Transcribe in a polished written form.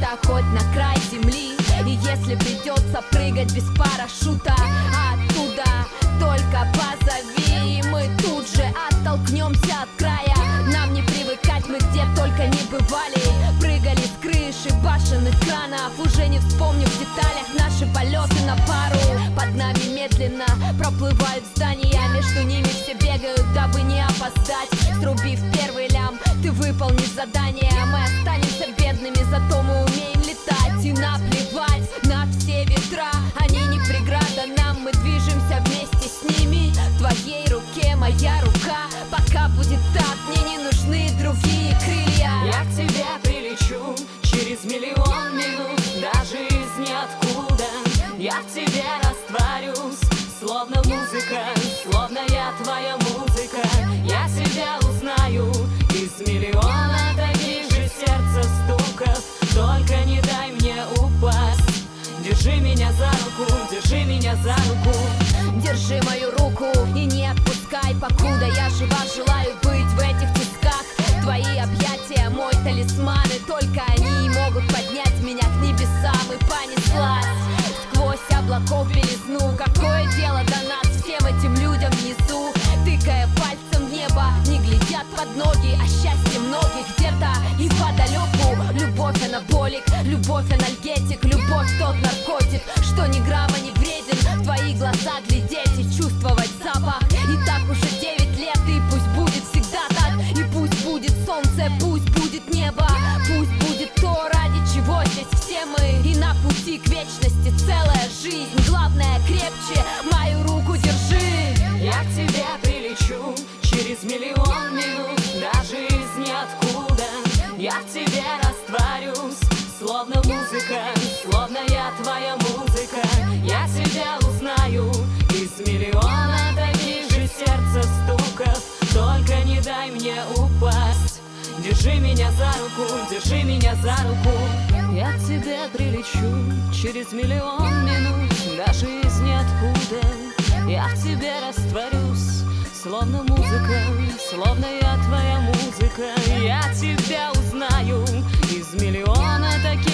где-то хоть на край земли. И если придется прыгать без парашюта оттуда, только позови, мы тут же оттолкнемся от края. Нам не привыкать, мы где только не бывали. Прыгали с крыши башенных кранов, уже не вспомню в деталях наши полеты на пару. Под нами медленно проплывают здания, между ними все бегают, дабы не опоздать. Срубив первый лям, ты выполнишь задание. Мы останемся бедными, зато мы умеем летать. И наплевать на все ветра, они не преграда нам, мы движемся вместе с ними. В твоей руке моя рука, пока будет так, мне не нужны другие крылья. Я к тебе прилечу через миллион минут, даже из ниоткуда. Я в тебе растворюсь, словно музыка, словно я твоя музыка. Я себя узнаю из миллиона таких же сердца стуков. Только не дай мне упасть. Держи меня за руку, держи меня за руку. Держи мою руку и не отпускай, покуда я жива, желаю быть в этих тисках. Твои объятия, мой талисман, и только они могут поднять меня к небесам. И понеслась сквозь облаков белизну. Какое дело до нас всем этим людям внизу? Тыкая пальцем в небо, не глядят под ноги, а счастье многих где-то и подалеку. Любовь анаболик, любовь анальгетик, любовь тот наркотик, что ни грамма не вреден. В твои глаза глядеть и чувствовать запах. И так уже 9 лет, и пусть будет всегда так. И пусть будет солнце, пусть будет небо, пусть будет то, ради чего здесь все мы. И на пути к вечности целая жизнь. Главное, крепче мою руку держи. Я к тебе прилечу через миллион минут, даже из ниоткуда. Я в тебе растворюсь, словно музыка, словно я твоя музыка. Я себя узнаю из миллиона таких же сердца стуков. Только не дай мне упасть. Держи меня за руку, держи меня за руку. Я к тебе прилечу через миллион минут, даже из ниоткуда. Я в тебе растворюсь, словно музыка, словно я твоя музыка. Я тебя узнаю из миллиона таких